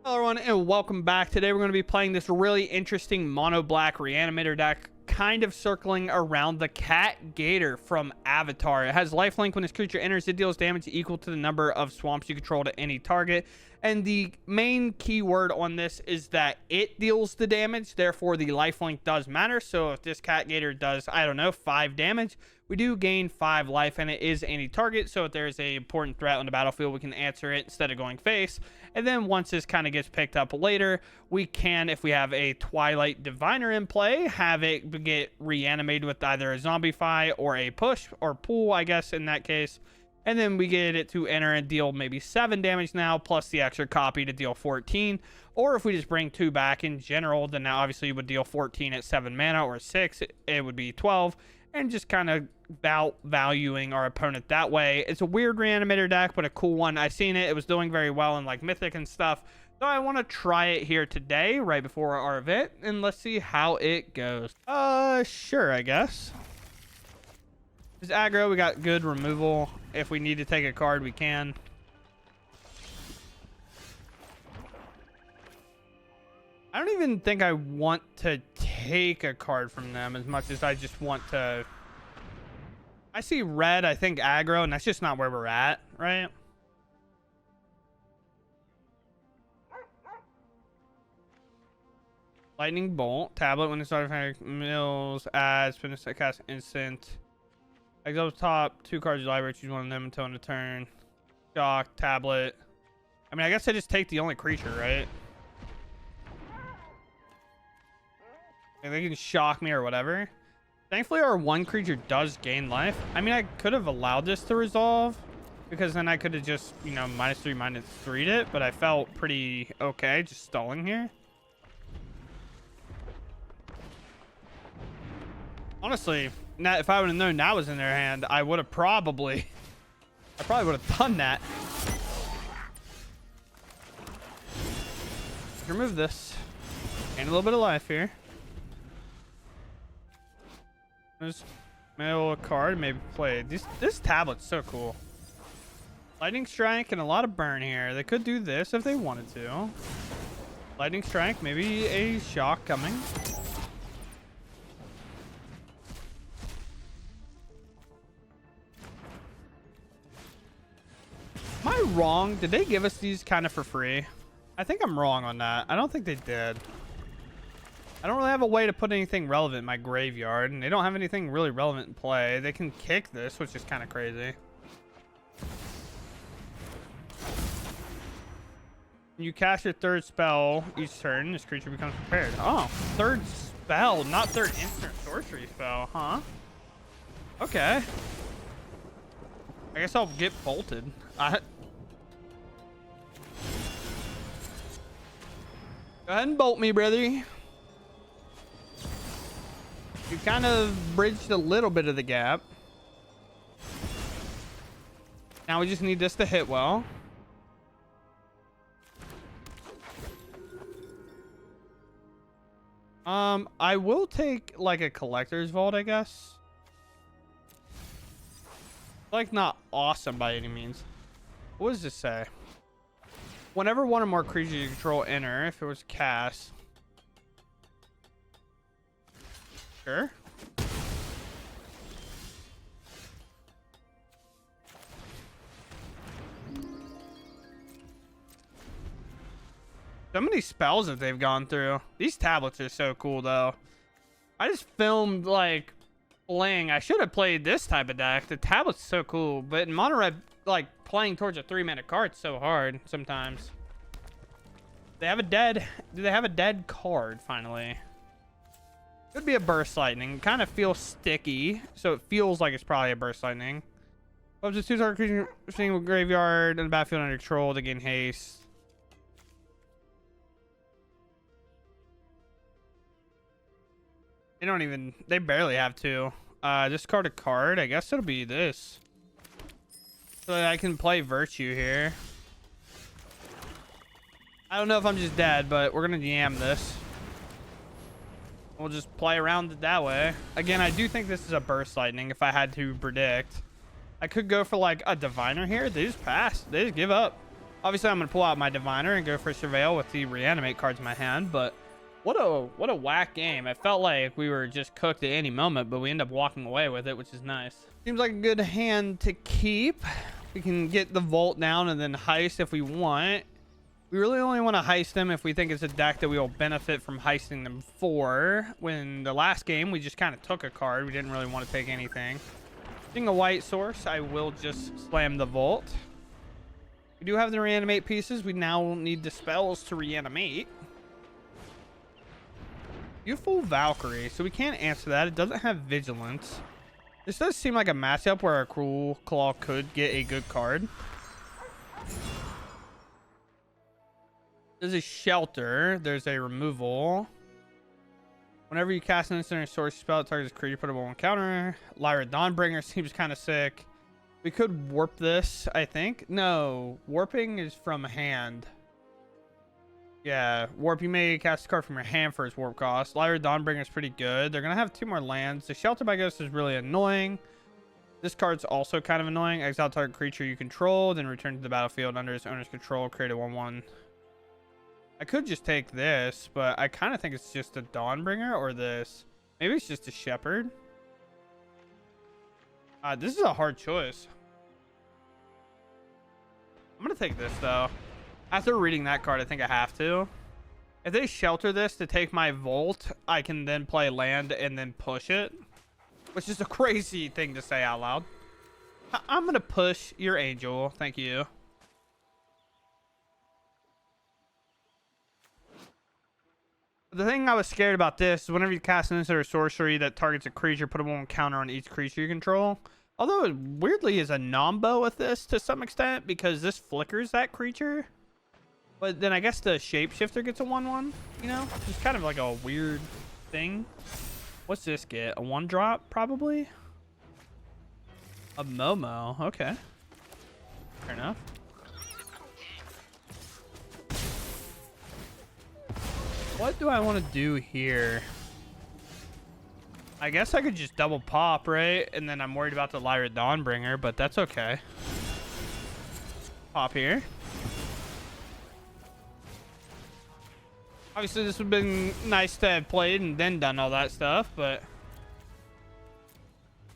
Hello everyone and welcome back. Today we're going to be playing this really interesting mono black reanimator deck, kind of circling around the cat gator from Avatar. It has lifelink. When this creature enters, it deals damage equal to the number of swamps you control to any target, and the main keyword on this is that it deals the damage, therefore the lifelink does matter. So if this cat gator does, I don't know, 5 damage, we do gain 5 life, and it is any target. So if there's a important threat on the battlefield, we can answer it instead of going face. And then once this kind of gets picked up later, we can, if we have a Twilight Diviner in play, have it get reanimated with either a Zombify or a push or pull, I guess, in that case. And then we get it to enter and deal maybe 7 damage now, plus the extra copy to deal 14. Or if we just bring 2 back in general, then now obviously you would deal 14 at 7 mana, or 6, it would be 12. And just kind of valuing our opponent that way. It's a weird reanimator deck, but a cool one. I seen it. It was doing very well in like Mythic and stuff. So I want to try it here today, right before our event, and let's see how it goes. Sure, I guess. This aggro, we got good removal. If we need to take a card, we can. I don't even think I want to take a card from them as much as I just want to... I see red, I think aggro, and that's just not where we're at, right? Lightning Bolt. Tablet. When this artifact mills, adds, finish that cast instant. Exile top, 2 cards library, choose one of them until end of turn. Shock, tablet. I mean, I guess I just take the only creature, right? And they can shock me or whatever. Thankfully, our one creature does gain life. I mean, I could have allowed this to resolve, because then I could have just, you know, -3/-3'd it, but I felt pretty okay just stalling here. Honestly, now, if I would have known that was in their hand, I would have probably... I probably would have done that. Remove this. Gain a little bit of life here. Just mail a card, maybe play. This tablet's so cool. Lightning Strike and a lot of burn here. They could do this if they wanted to. Lightning Strike, maybe a shock coming. Am I wrong? Did they give us these kind of for free? I think I'm wrong on that. I don't think they did. I don't really have a way to put anything relevant in my graveyard, and they don't have anything really relevant in play. They can kick this, which is kind of crazy. You cast your 3rd spell each turn. This creature becomes prepared. Oh, 3rd spell, not 3rd instant sorcery spell, huh? Okay. I guess I'll get bolted. Go ahead and bolt me, brother. You kind of bridged a little bit of the gap. Now we just need this to hit well. I will take like a collector's vault, I guess. Like, not awesome by any means. What does this say? Whenever one or more creatures you control enter, if it was cast. Sure. So many spells that they've gone through. These tablets are so cool, though. I just filmed, like, playing. I should have played this type of deck. The tablet's so cool. But in Mono Red, like, playing towards a 3-mana card's so hard sometimes. They have a dead... Do they have a dead card, finally? Could be a Burst Lightning. Kind of feels sticky, so it feels like it's probably a Burst Lightning. Up to 2 target creature single graveyard and the battlefield under control to gain haste. They don't even... They barely have 2. Discard a card. I guess it'll be this. So that I can play Virtue here. I don't know if I'm just dead, but we're going to jam this. We'll just play around it that way. Again, I do think this is a Burst Lightning if I had to predict. I could go for like a Diviner here. They just pass. They just give up. Obviously, I'm going to pull out my Diviner and go for Surveil with the Reanimate cards in my hand, but what a whack game. It felt like we were just cooked at any moment, but we end up walking away with it, which is nice. Seems like a good hand to keep. We can get the Vault down and then heist if we want. We really only want to heist them if we think it's a deck that we will benefit from heisting them for. When the last game, we just kind of took a card. We didn't really want to take anything. Being a white source, I will just slam the Vault. We do have the Reanimate pieces. We now need the spells to reanimate. Beautiful Valkyrie. So we can't answer that. It doesn't have Vigilance. This does seem like a matchup where a Cruel Claw could get a good card. There's a Shelter. There's a Removal. Whenever you cast an instant or source spell, it targets a creature, put it on counter. Lyra Dawnbringer seems kind of sick. We could warp this, I think. No, warping is from hand. Yeah, warp. You may cast a card from your hand for its warp cost. Lyra Dawnbringer is pretty good. They're going to have 2 more lands. The Shelter by Ghost is really annoying. This card's also kind of annoying. Exile target creature you control, then return to the battlefield under its owner's control. Create a 1/1. I could just take this, but I kind of think it's just a Dawnbringer or this. Maybe it's just a Shepherd. This is a hard choice. I'm going to take this, though. After reading that card, I think I have to. If they Shelter this to take my Volt, I can then play land and then push it. Which is a crazy thing to say out loud. I'm going to push your Angel. Thank you. The thing I was scared about this is whenever you cast an instant or sorcery that targets a creature, put a 1 counter on each creature you control. Although it weirdly is a nombo with this to some extent because this flickers that creature. But then I guess the Shapeshifter gets a 1/1, you know? It's kind of like a weird thing. What's this get? A 1-drop, probably? A Momo. Okay. Fair enough. What do I want to do here? I guess I could just double pop, right? And then I'm worried about the Lyra Dawnbringer, but that's okay. Pop here. Obviously, this would have been nice to have played and then done all that stuff, but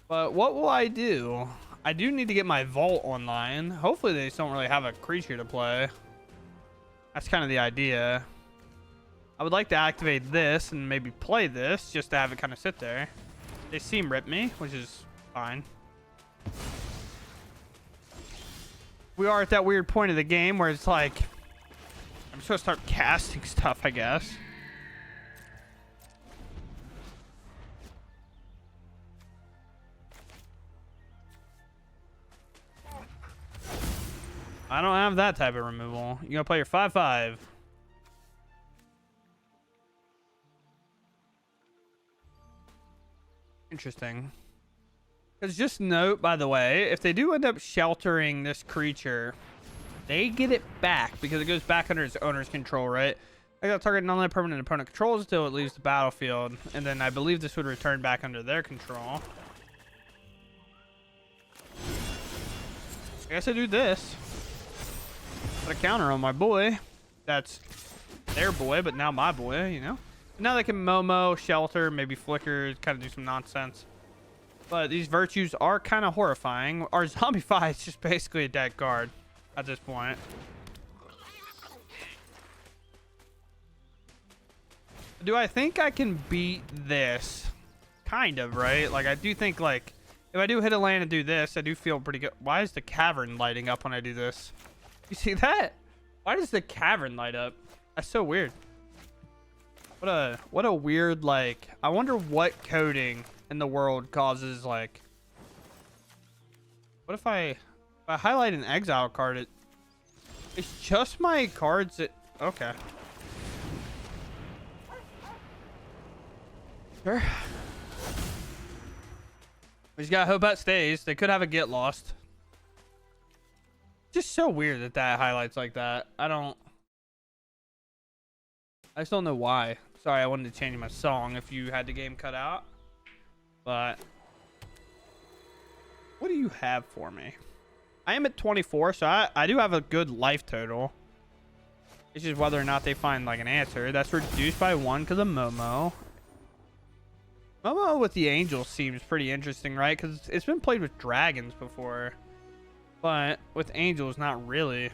what will I do? I do need to get my Vault online. Hopefully, they just don't really have a creature to play. That's kind of the idea. I would like to activate this and maybe play this just to have it kind of sit there. They seem rip me, which is fine. We are at that weird point of the game where it's like I'm supposed to start casting stuff, I guess. I don't have that type of removal. You gonna play your 5/5. Interesting. Because just note, by the way, if they do end up sheltering this creature, they get it back because it goes back under its owner's control, right? I got target non-land permanent opponent controls until it leaves the battlefield, and then I believe this would return back under their control. I guess I do this. Put a counter on my boy. That's their boy, but now my boy, you know? Now they can Momo, Shelter, maybe Flicker, kind of do some nonsense. But these virtues are kind of horrifying. Our Zombify is just basically a dead card at this point. Do I think I can beat this? Kind of, right? Like, I do think, like, if I do hit a land and do this, I do feel pretty good. Why is the cavern lighting up when I do this? You see that? Why does the cavern light up? That's so weird. What a weird, like, I wonder what coding in the world causes, like, what if I highlight an exile card, it's just my cards that, okay. Sure. We just gotta hope that stays. They could have a get lost. Just so weird that highlights like that. I just don't know why. Sorry, I wanted to change my song if you had the game cut out. But what do you have for me? I am at 24, so I do have a good life total. It's just whether or not they find like an answer. That's reduced by 1 because of Momo. Momo with the Angels seems pretty interesting, right? Because it's been played with dragons before. But with Angels, not really.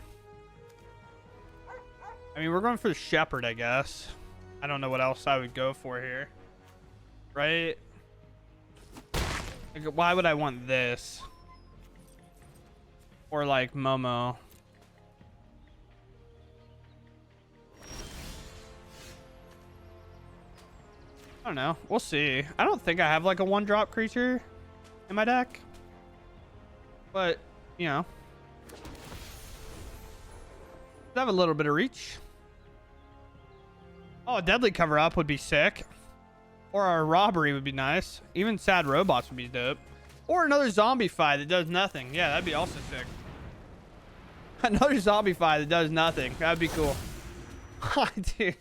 I mean, we're going for the Shepherd, I guess. I don't know what else I would go for here. Right? Like, why would I want this? Or like Momo. I don't know. We'll see. I don't think I have like a 1-drop creature in my deck. But, you know. I have a little bit of reach. Oh, a Deadly Cover Up would be sick. Or a Robbery would be nice. Even Sad Robots would be dope. Or another Zombie Fight that does nothing. Yeah, that'd be also sick. Another Zombie Fight that does nothing. That'd be cool. Dude,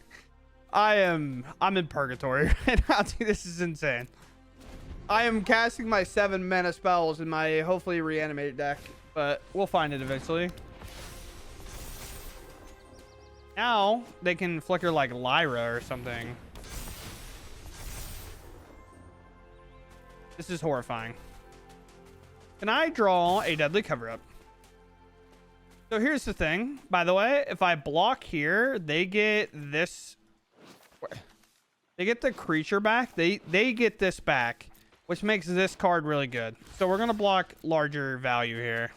I'm in purgatory right now. Dude, this is insane. I am casting my 7 mana spells in my hopefully reanimated deck, but we'll find it eventually. Now they can flicker like Lyra or something. This is horrifying. Can I draw a Deadly Cover Up? So here's the thing, by the way, if I block here, they get this. They get the creature back. They get this back, which makes this card really good. So we're going to block larger value here.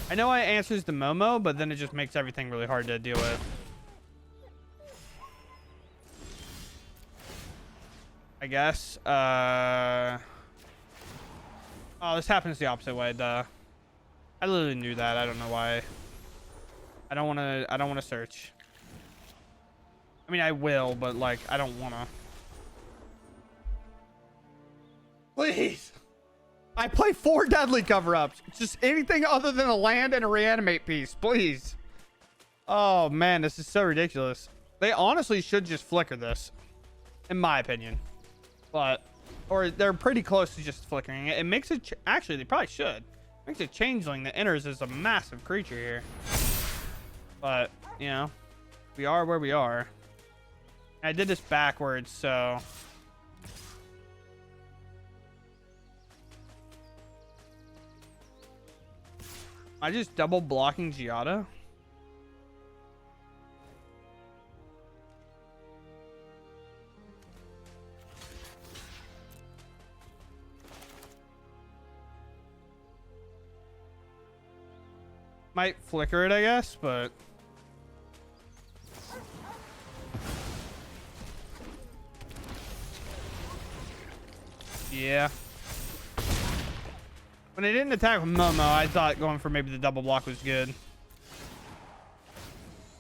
I know it answers the Momo, but then it just makes everything really hard to deal with. I guess. Oh, this happens the opposite way, duh. I literally knew that. I don't know why. I don't want to search. I mean, I will, but like, I don't want to. Please. I play 4 Deadly Cover-Ups. Just anything other than a land and a reanimate piece, please. Oh man, this is so ridiculous. They honestly should just flicker this, in my opinion. But, or they're pretty close to just flickering it. It makes it, actually, they probably should. Makes a changeling that enters as a massive creature here. But, you know, we are where we are. I did this backwards, so. I just double blocking Giada. Might flicker it, I guess, but yeah. When it didn't attack with Momo, I thought going for maybe the double block was good.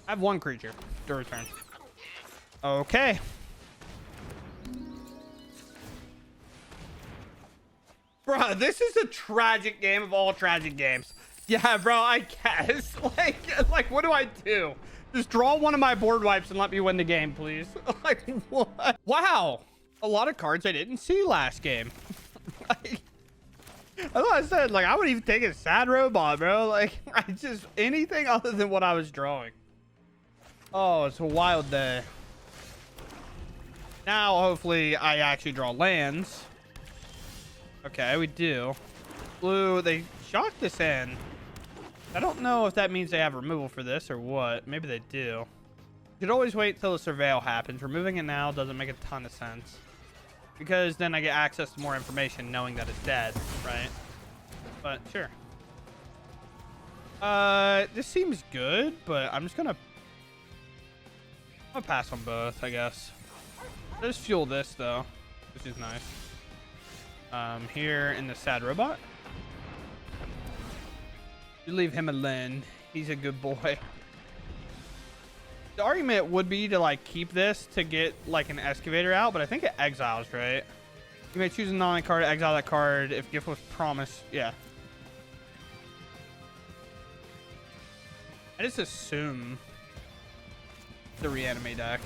I have 1 creature to return. Okay. Bro, this is a tragic game of all tragic games. Yeah, bro, I guess. Like, what do I do? Just draw one of my board wipes and let me win the game, please. Like, what? Wow. A lot of cards I didn't see last game. Like, I thought I said, like, I would even take a Sad Robot, bro. Like, I just, anything other than what I was drawing. Oh, it's a wild day. Now, hopefully, I actually draw lands. Okay, we do. Blue, they shocked this in. I don't know if that means they have removal for this or what. Maybe they do. You could always wait till the surveil happens. Removing it now doesn't make a ton of sense. Because then I get access to more information knowing that it's dead, right? But sure. This seems good, but I'm just gonna pass on both, I guess. Let's fuel this though, which is nice. Here in the Sad Robot. You leave him alone. He's a good boy. The argument would be to like keep this to get like an excavator out, but I think it exiles, right? You may choose a non-land card to exile that card if gift was promised. Yeah. I just assume the reanimate deck.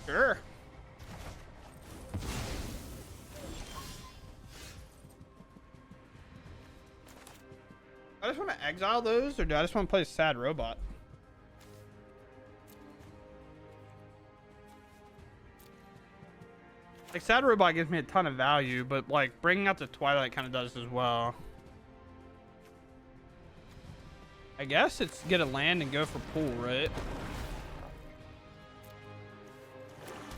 Sure. just want to exile those, or do I just want to play a sad robot? Like, sad robot gives me a ton of value, but like bringing out the Twilight kind of does as well. I guess it's get a land and go for pool, right?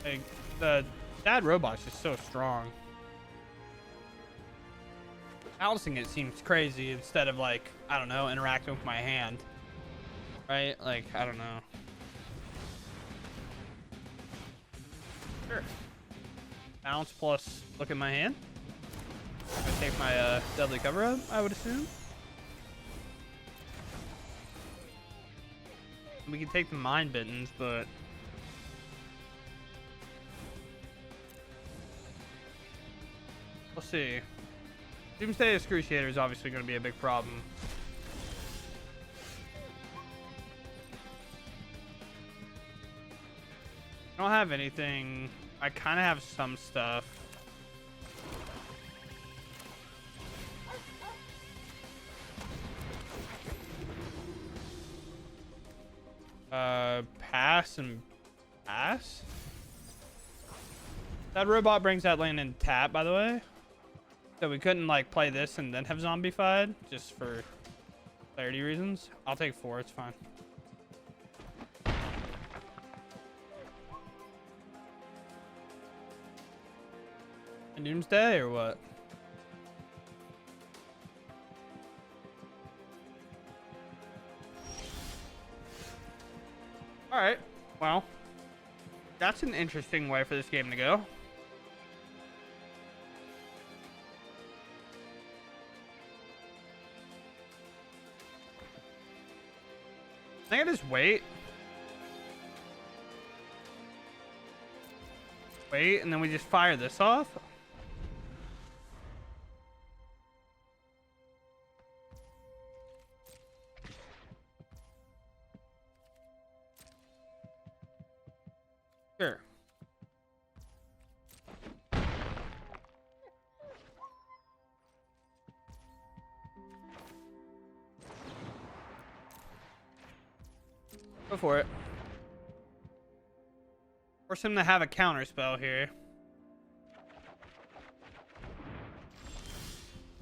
Like, the sad robot's just so strong. Balancing it seems crazy instead of, like, I don't know, interacting with my hand. Right? Like, I don't know. Sure. Balance plus look at my hand. I take my deadly cover up, I would assume. We can take the mind bittens, but we'll see. Doomsday Excruciator is obviously going to be a big problem. I don't have anything. I kind of have some stuff. Pass and pass. That robot brings that land in tap, by the way. So we couldn't like play this and then have zombified, just for clarity reasons. I'll take 4, it's fine. And Doomsday or what? Alright, well, that's an interesting way for this game to go. I think I just wait. Wait, and then we just fire this off. Sure. Go for it. Force him to have a counter spell here.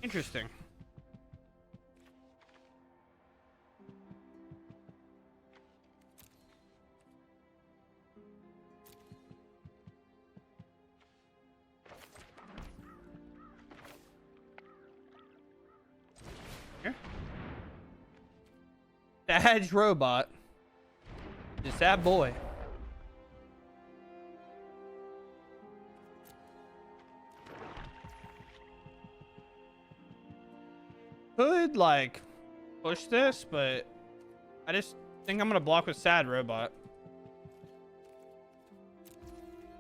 Interesting. Here. Dad's robot. Just that boy. Could like push this, but I just think I'm gonna block with sad robot.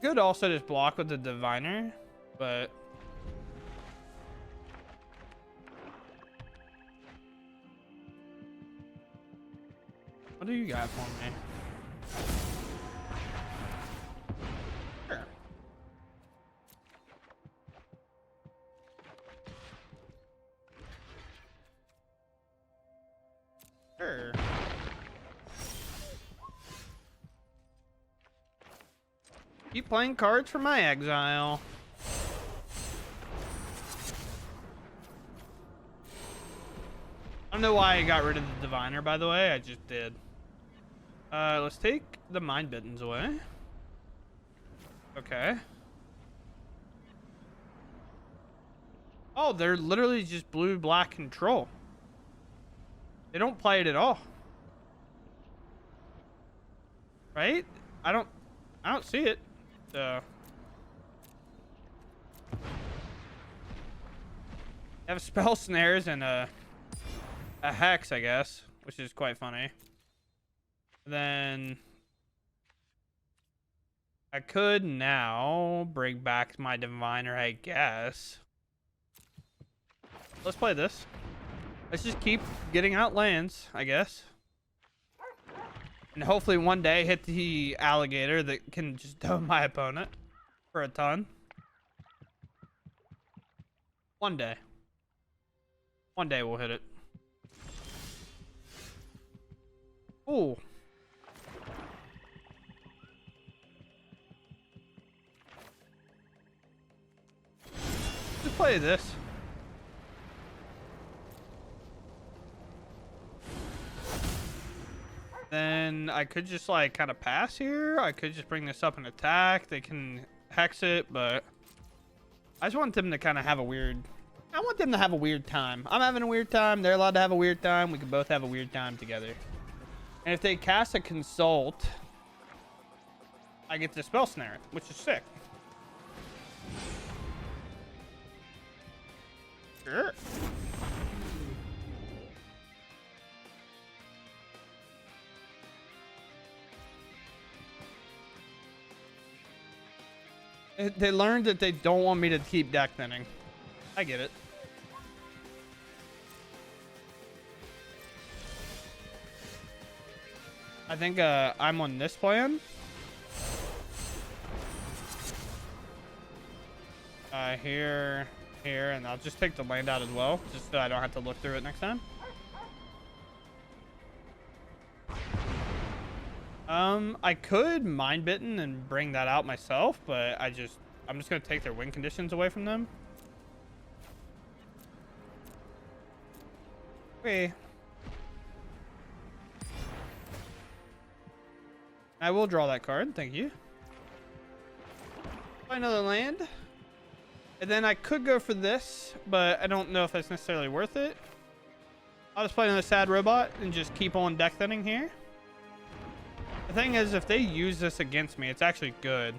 Could also just block with the diviner, but what do you got for me? Sure. Sure. Keep playing cards for my exile. I don't know why I got rid of the diviner, by the way. I just did. Let's take the mind bittens away. Okay. Oh, they're literally just blue-black control. They don't play it at all. Right? I don't see it. So they have spell snares and a hex, I guess, which is quite funny. Then I could now bring back my diviner, I guess. Let's play this. Let's just keep getting out lands, I guess. And hopefully one day hit the alligator that can just dome my opponent for a ton. One day. One day we'll hit it. Ooh. Just play this. Then I could just like kind of pass here. I could just bring this up and attack. They can hex it, but I just want them to kind of have a weird... I want them to have a weird time. I'm having a weird time. They're allowed to have a weird time. We can both have a weird time together. And if they cast a consult, I get the spell snare, which is sick. Sure. They learned that they don't want me to keep deck thinning. I get it. I think I'm on this plan. Here, and I'll just take the land out as well, just so I don't have to look through it next time. I could Mind Bitten and bring that out myself, but I'm just gonna take their win conditions away from them. Okay. I will draw that card, thank you. Play another land. And then I could go for this, but I don't know if that's necessarily worth it. I'll just play another sad robot and just keep on deck thinning here. The thing is, if they use this against me, it's actually good.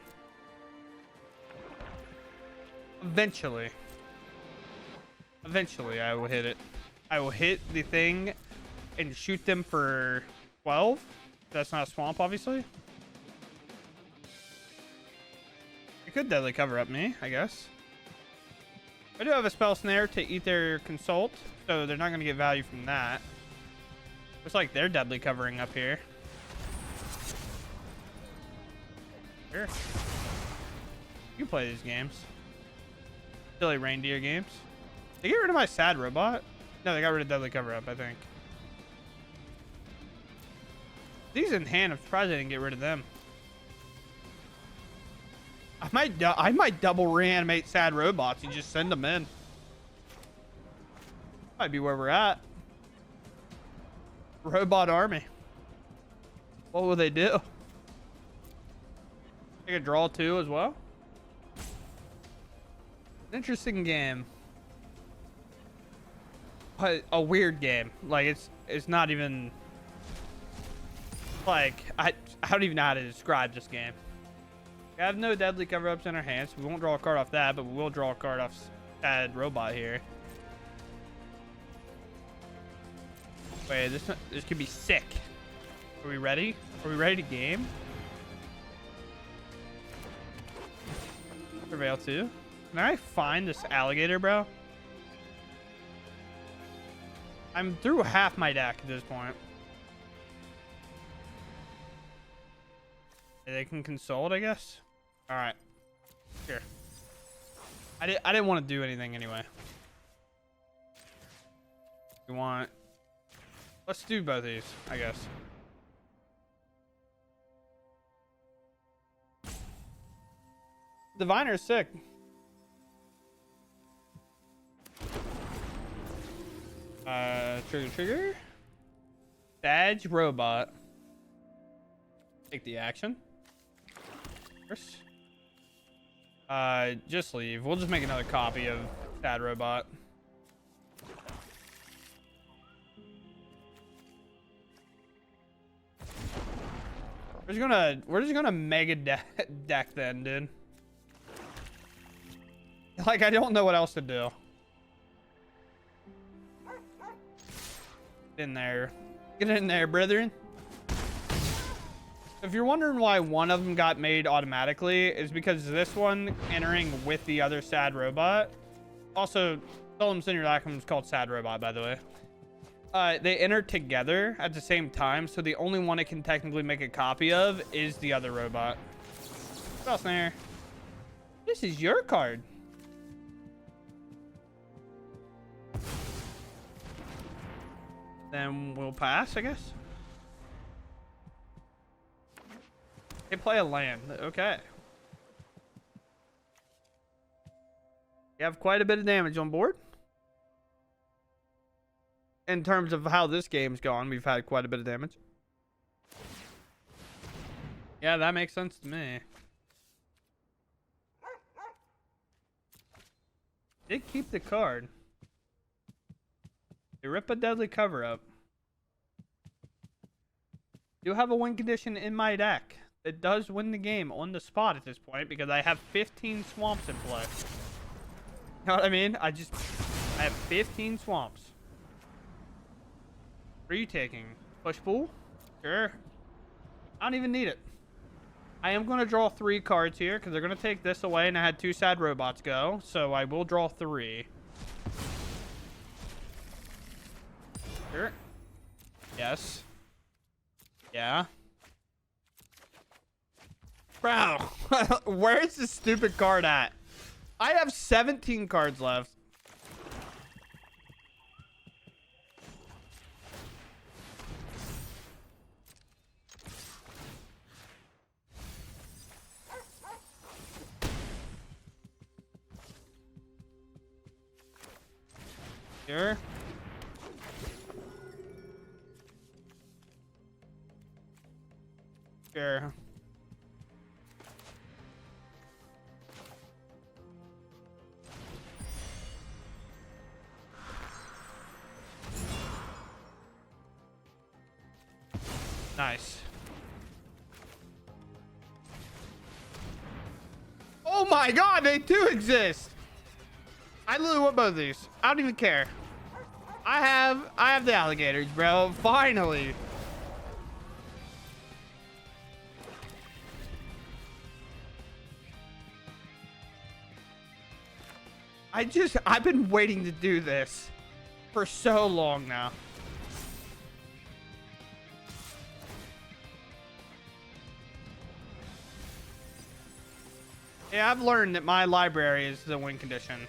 Eventually, I will hit it. I will hit the thing and shoot them for 12. That's not a swamp, obviously. It could deadly cover up me, I guess. I do have a spell snare to eat their consult, so they're not going to get value from that. Looks like they're deadly covering up here. Sure. You play these games. Silly reindeer games. They get rid of my sad robot? No, they got rid of deadly cover up, I think. These in hand, I'm surprised they didn't get rid of them. I might double reanimate sad robots and just send them in. Might be where we're at. Robot army. What will they do? I could draw 2 as well. Interesting game. But a weird game. Like it's not even like I don't even know how to describe this game. We have no deadly cover-ups in our hands. So we won't draw a card off that, but we will draw a card off sad robot here. Wait, this could be sick. Are we ready? Are we ready to game? Prevail 2. Can I find this alligator, bro? I'm through half my deck at this point. They can consult, I guess. All right, here. I didn't want to do anything anyway. You want? Let's do both of these, I guess. Diviner's sick. Trigger. Badge robot. Take the action. First. Just leave. We'll just make another copy of Sad Robot. We're just gonna mega deck then, dude. Like, I don't know what else to do. Get in there. Get in there, brethren. If you're wondering why one of them got made automatically, is because this one entering with the other Sad Robot. Also, Solemn Simulacrum is called Sad Robot, by the way. They enter together at the same time, so the only one it can technically make a copy of is the other robot. Spell Snare. This is your card. Then we'll pass, I guess. They play a land. Okay. You have quite a bit of damage on board. In terms of how this game's gone, we've had quite a bit of damage. Yeah, that makes sense to me. Did keep the card. They rip a deadly cover up. Do have a win condition in my deck. It does win the game on the spot at this point because I have 15 swamps in play. You know what I mean? I have 15 swamps. What are you taking? Push pull? Sure. I don't even need it. I am going to draw 3 cards here because they're going to take this away, and I had 2 sad robots go, so I will draw 3. Sure. Yes. Yeah. Bro, where's this stupid card at? I have 17 cards left. Sure. Sure. Nice. Oh my god, they do exist. I literally want both of these. I don't even care. I have the alligators, bro. Finally. I've been waiting to do this for so long now. Yeah, I've learned that my library is the win condition.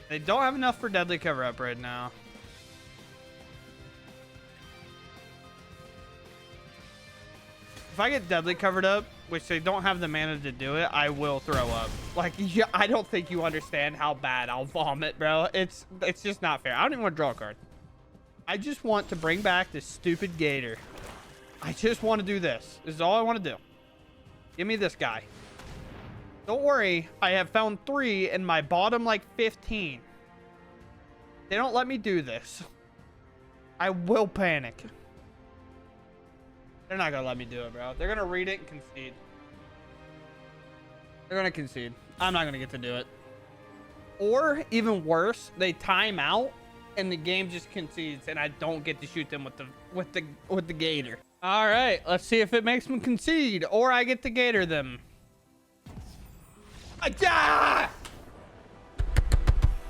They don't have enough for deadly cover up right now. If I get deadly covered up, which they don't have the mana to do it, I will throw up. Like, yeah, I don't think you understand how bad I'll vomit, bro. It's just not fair. I don't even want to draw a card. I just want to bring back this stupid gator. I just want to do this. This is all I want to do. Give me this guy. Don't worry, I have found 3 in my bottom, like, 15. They don't let me do this. I will panic. They're not going to let me do it, bro. They're going to read it and concede. They're going to concede. I'm not going to get to do it. Or, even worse, they time out, and the game just concedes, and I don't get to shoot them with the gator. All right, let's see if it makes them concede, or I get to gator them. Ah!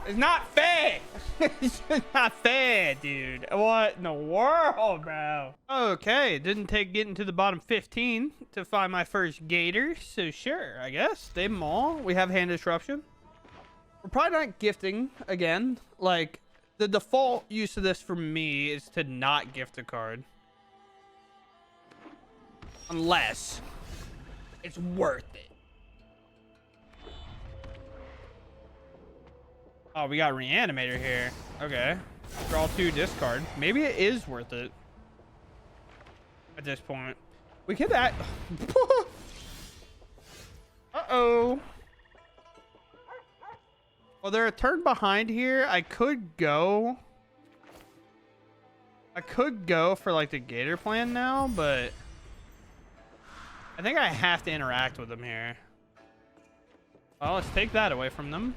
It's not fair. It's not fair, dude. What in the world, bro? Okay, didn't take getting to the bottom 15 to find my first gator, so sure, I guess. Save them all. We have hand disruption. We're probably not gifting again. Like, the default use of this for me is to not gift a card. Unless it's worth it. Oh, we got Reanimator here. Okay. Draw 2, discard. Maybe it is worth it. At this point. We could act... Uh-oh. Well, they're a turn behind here. I could go for, like, the Gator plan now, but... I think I have to interact with them here. Well, let's take that away from them.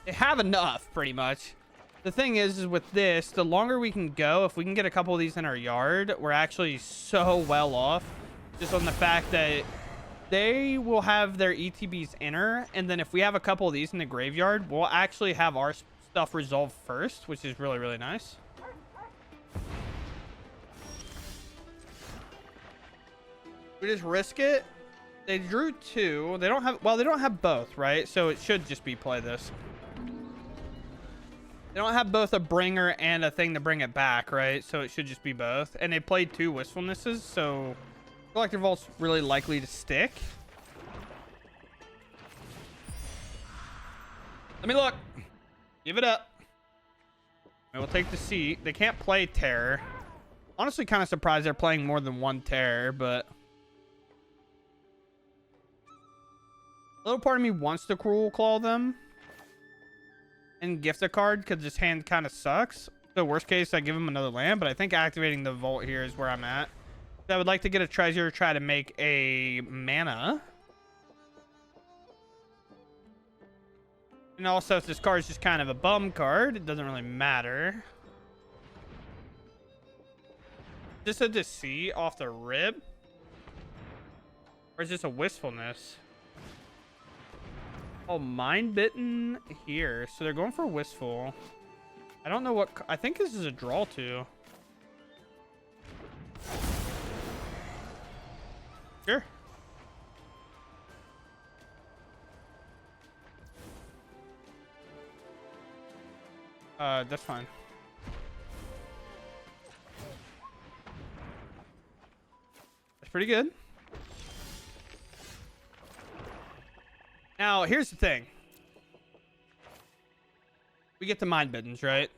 They have enough, pretty much. The thing is with this, the longer we can go, if we can get a couple of these in our yard, we're actually so well off. Just on the fact that they will have their ETBs enter, and then if we have a couple of these in the graveyard, we'll actually have our stuff resolved first, which is really, really nice. We just risk it. They drew 2. They don't have... Well, they don't have both, right? So it should just be play this. They don't have both a bringer and a thing to bring it back, right? So it should just be both. And they played 2 Wistfulnesses, so Collector Vault's really likely to stick. Let me look. Give it up. I will take the seat. They can't play Terror. Honestly, kind of surprised they're playing more than 1 Terror, but a little part of me wants to Cruel Claw them and gift a card because this hand kind of sucks. So worst case, I give him another land, but I think activating the Vault here is where I'm at. So I would like to get a treasure, try to make a mana. And also, if this card is just kind of a bum card, it doesn't really matter. Just a Deceit off the rib? Or is this a Wistfulness? Oh, Mind Bitten here. So they're going for Wistful. I don't know what... I think this is a draw too. Sure. That's fine. That's pretty good. Now, here's the thing. We get the Mind Biddens, right?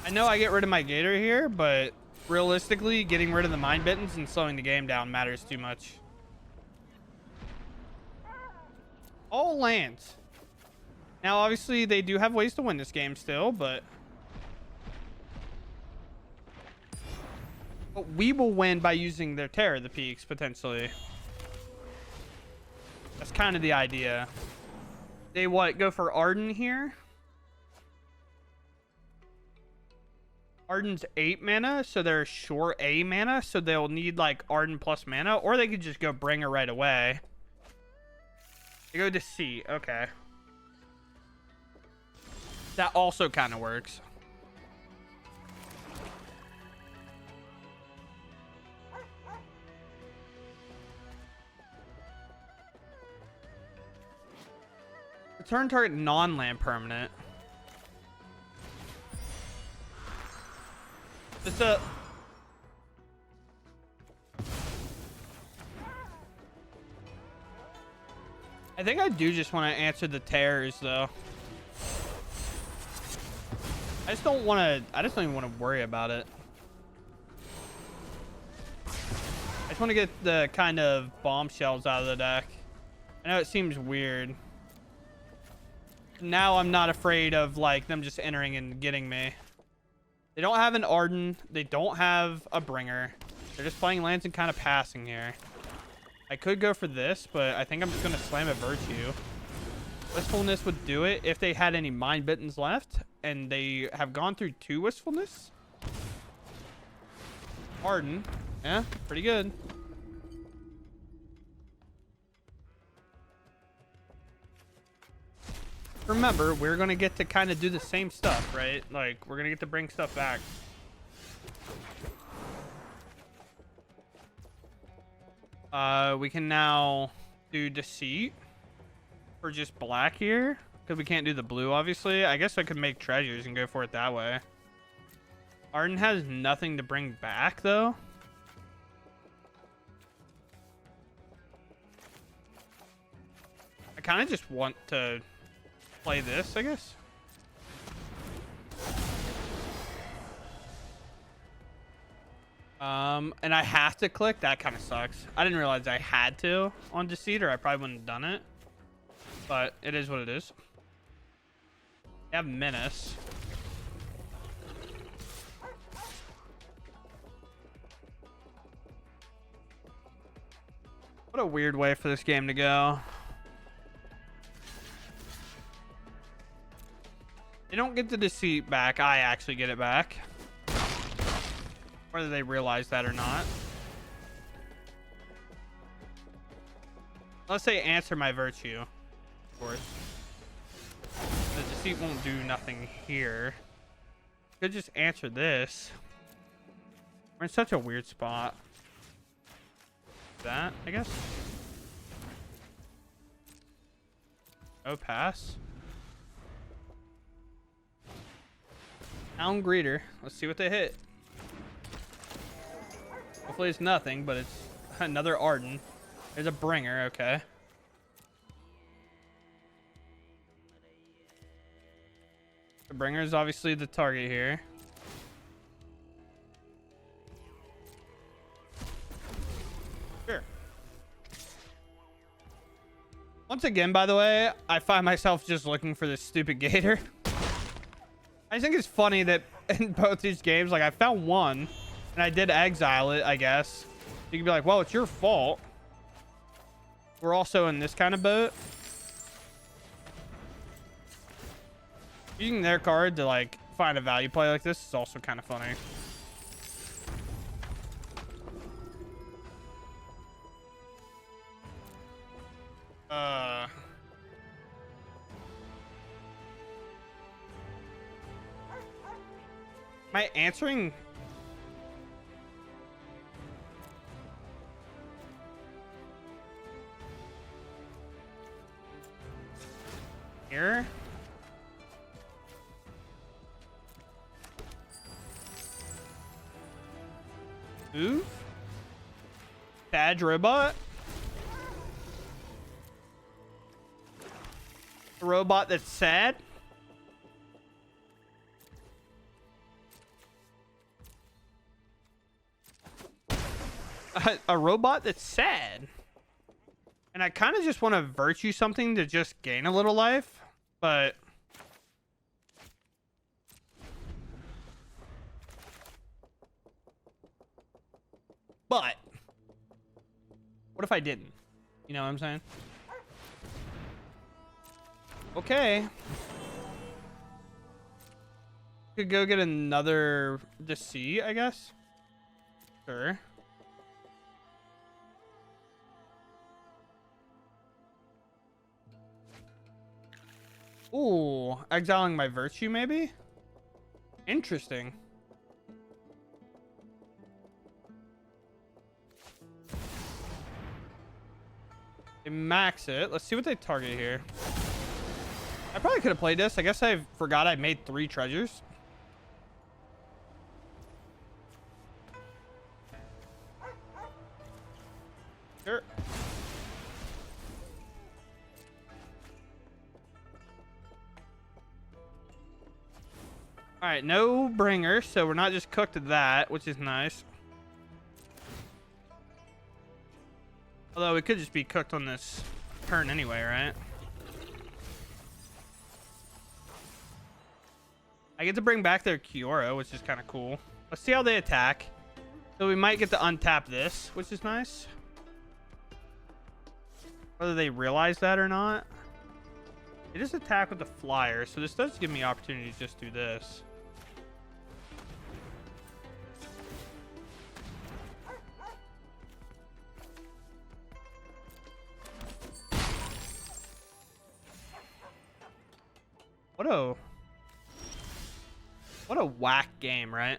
I know I get rid of my Gator here, but realistically, getting rid of the Mind Biddens and slowing the game down matters too much. All lands. Now, obviously, they do have ways to win this game still, but we will win by using their Terror of the Peaks, potentially. That's kind of the idea. They what? Go for Arden here? Arden's 8 mana, so they're short a mana, so they'll need like Arden plus mana, or they could just go Bringer right away. They go Deceit, okay. That also kind of works. Return target non-land permanent. It's a... I think I do just want to answer the Terrors, though. I just don't even want to worry about it. I just want to get the kind of bombshells out of the deck. I know it seems weird. Now I'm not afraid of like them just entering and getting me. They don't have an Arden. They don't have a Bringer. They're just playing lands and kind of passing here. I could go for this, but I think I'm just going to slam a Virtue. Wistfulness would do it if they had any Mind Bittens left, and they have gone through 2 Wistfulness. Arden. Yeah, pretty good. Remember, we're going to get to kind of do the same stuff, right? Like, we're going to get to bring stuff back. We can now do Deceit for just black here, because we can't do the blue, obviously. I guess I could make treasures and go for it that way. Arden has nothing to bring back, though. I kind of just want to play this, I guess. And I have to click. That kind of sucks. I didn't realize I had to on Deceit, or I probably wouldn't have done it. But it is what it is. They have Menace. What a weird way for this game to go. They don't get the Deceit back. I actually get it back. Whether they realize that or not. Let's say answer my Virtue. Of course. The Deceit won't do nothing here. Could just answer this. We're in such a weird spot. That, I guess. Oh, pass. Hound Greeter. Let's see what they hit. Hopefully it's nothing, but it's another Arden. There's a Bringer, okay. The Bringer is obviously the target here. Sure. Once again, by the way, I find myself just looking for this stupid Gator. I think it's funny that in both these games, like I found one and I did exile it, I guess. You can be like, well, it's your fault. We're also in this kind of boat. Using their card to like find a value play like this is also kind of funny. Am I answering? Here? Ooh? Badge robot? A robot that's sad? A robot that's sad. And I kind of just want to virtue something to just gain a little life, but what if I didn't? You know what I'm saying? Okay. Could go get another Deceit, I guess. Sure. Ooh, exiling my virtue, maybe? Interesting. They max it. Let's see what they target here. I probably could have played this. I guess I forgot I made 3 treasures. Sure. All right, no Bringer, so we're not just cooked to that, which is nice. Although we could just be cooked on this turn anyway, right? I get to bring back their Kiora, which is kind of cool. Let's see how they attack. So we might get to untap this, which is nice. Whether they realize that or not. It just attack with the flyer, so this does give me opportunity to just do this. What a whack game, right?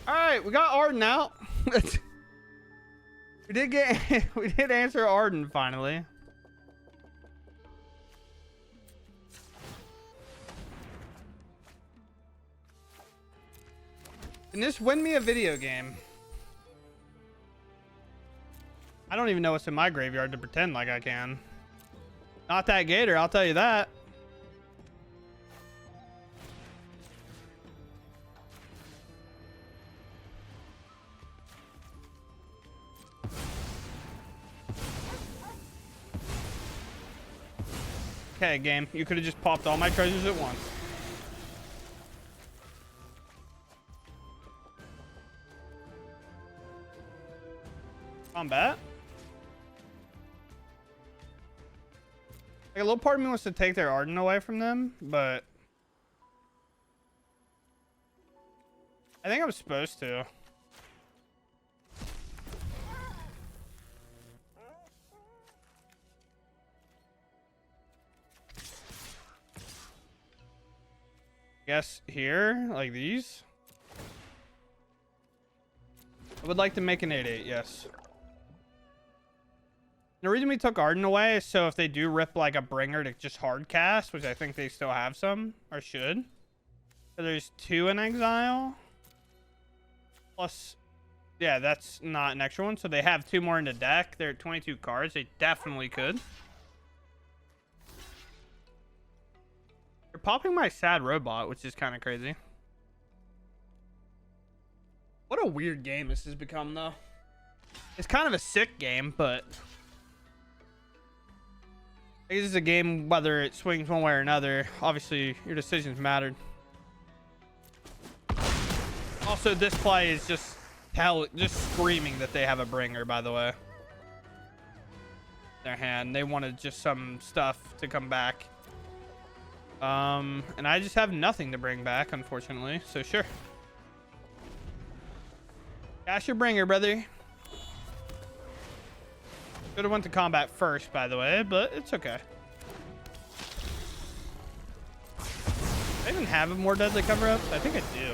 All right, we got Arden out. we did answer Arden finally. Can this win me a video game? I don't even know what's in my graveyard to pretend like I can. Not that Gator, I'll tell you that. Okay, game. You could have just popped all my treasures at once. Combat. Like, a little part of me wants to take their Arden away from them, but I think I'm supposed to. Guess here, like these. I would like to make an 8/8, yes. The reason we took Arden away is so if they do rip like a bringer to just hard cast, which I think they still have some, or should. So there's 2 in exile. Plus, yeah, that's not an extra one. So they have 2 more in the deck. They're at 22 cards. They definitely could. They're popping my sad robot, which is kind of crazy. What a weird game this has become, though. It's kind of a sick game, but I guess it's a game whether it swings one way or another. Obviously, your decisions mattered. Also, this play is just screaming that they have a bringer, by the way. Their hand. They wanted just some stuff to come back. And I just have nothing to bring back, unfortunately. So, sure. Cash your bringer, brother. Should have went to combat first, by the way, but it's okay. I even have more deadly cover-ups? I think I do.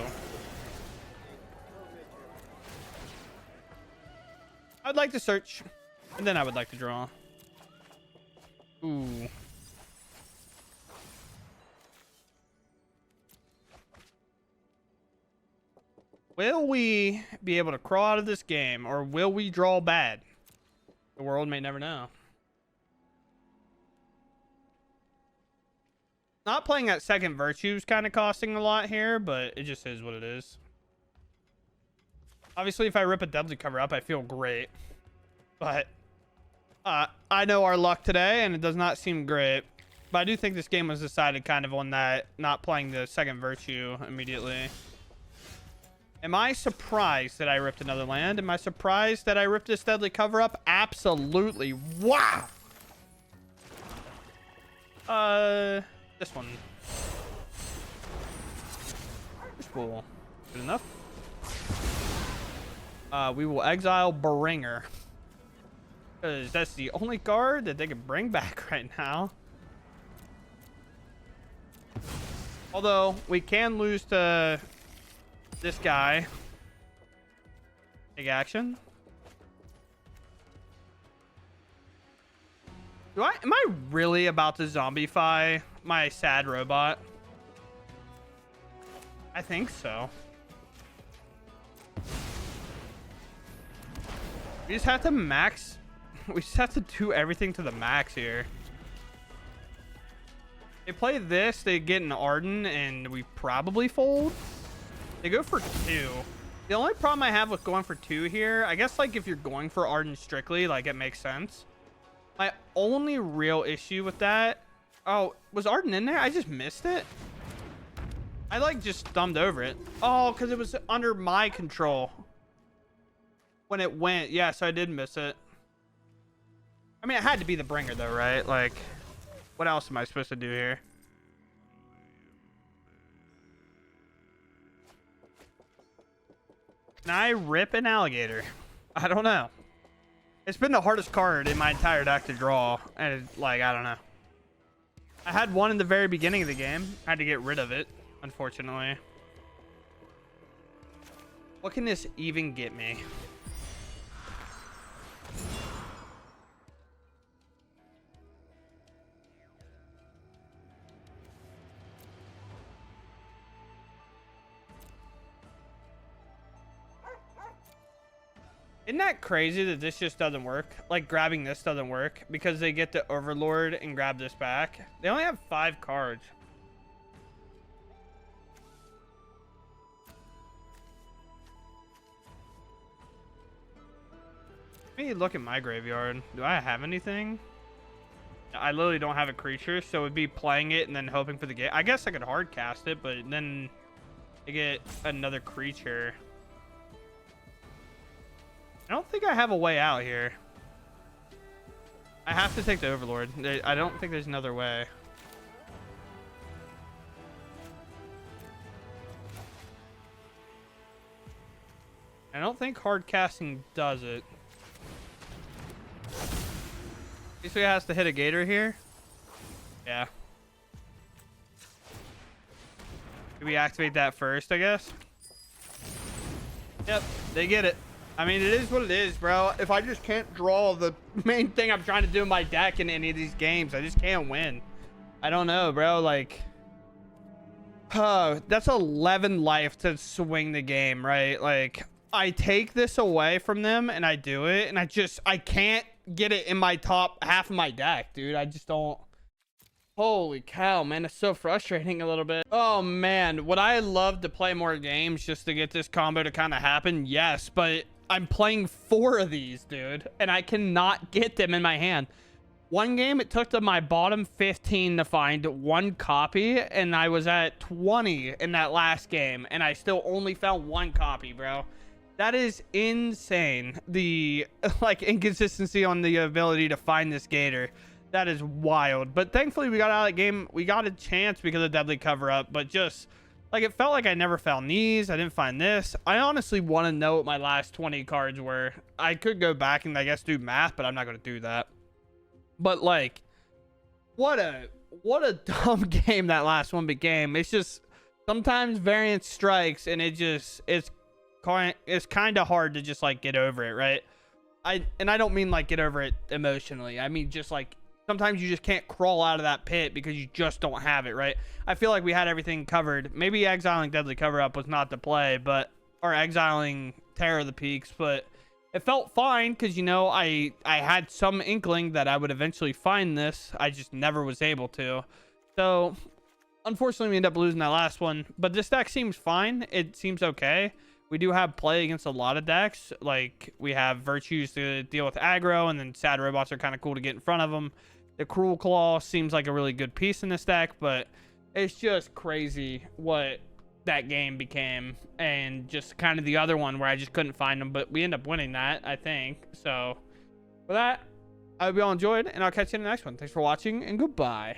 I'd like to search, and then I would like to draw. Ooh. Will we be able to crawl out of this game, or will we draw bad? The world may never know. Not playing that second virtue is kind of costing a lot here, but it just is what it is. Obviously, if I rip a deadly cover up, I feel great. But I know our luck today, and it does not seem great. But I do think this game was decided kind of on that, not playing the second virtue immediately. Am I surprised that I ripped another land? Am I surprised that I ripped this deadly cover up? Absolutely. Wow. This one. Cool. Good enough. We will exile Bringer. Because that's the only card that they can bring back right now. Although, we can lose to this guy. Take action. Am I really about to zombify my sad robot? I think so. We just have to max. We just have to do everything to the max here. They play this, they get an Arden, and we probably fold. They go for 2. The only problem I have with going for 2 here, I guess like if you're going for Arden strictly, like it makes sense. My only real issue with that... Oh, was Arden in there? I just missed it. I like just thumbed over it. Oh, because it was under my control when it went. Yeah, so I did miss it. I mean, it had to be the bringer though, right? Like, what else am I supposed to do here? Can I rip an alligator? I don't know. It's been the hardest card in my entire deck to draw. And it, like, I don't know. I had one in the very beginning of the game. I had to get rid of it, unfortunately. What can this even get me? Isn't that crazy that this just doesn't work? Like, grabbing this doesn't work because they get the Overlord and grab this back. They only have 5 cards. Let me look at my graveyard. Do I have anything? I literally don't have a creature, so it would be playing it and then hoping for the game. I guess I could hard cast it, but then I get another creature. I don't think I have a way out here. I have to take the Overlord. I don't think there's another way. I don't think hard casting does it. Basically, it has to hit a Gator here. Yeah. Can we activate that first, I guess? Yep, they get it. I mean, it is what it is, bro. If I just can't draw the main thing I'm trying to do in my deck in any of these games, I just can't win. I don't know, bro. Like, that's 11 life to swing the game, right? Like, I take this away from them and I do it, and I can't get it in my top half of my deck, dude. I just don't. Holy cow, man. It's so frustrating a little bit. Oh, man. Would I love to play more games just to get this combo to kind of happen? Yes, but I'm playing 4 of these, dude, and I cannot get them in my hand. One game, it took to my bottom 15 to find 1 copy, and I was at 20 in that last game, and I still only found 1 copy, bro. That is insane. The like inconsistency on the ability to find this Gator. That is wild. But thankfully we got out of that game. We got a chance because of Deadly Cover Up, but just like it felt like I never found these. I didn't find this. I honestly want to know what my last 20 cards were. I could go back and I guess do math, but I'm not going to do that. But like, what a dumb game that last one became. It's just sometimes variance strikes, and it's kind of hard to just like get over it, right? I don't mean like get over it emotionally. I mean just like sometimes you just can't crawl out of that pit because you just don't have it, right? I feel like we had everything covered. Maybe exiling Deadly Cover Up was not the play, but or exiling Terror of the Peaks, but it felt fine because, you know, I had some inkling that I would eventually find this. I just never was able to. So unfortunately we ended up losing that last one, but this deck seems fine. It seems okay. We do have play against a lot of decks. Like, we have Virtues to deal with aggro, and then Sad Robots are kind of cool to get in front of them. The Cruel Claw seems like a really good piece in this deck, but it's just crazy what that game became. And just kind of the other one where I just couldn't find them, but we end up winning that, I think. So, with that, I hope you all enjoyed, and I'll catch you in the next one. Thanks for watching, and goodbye.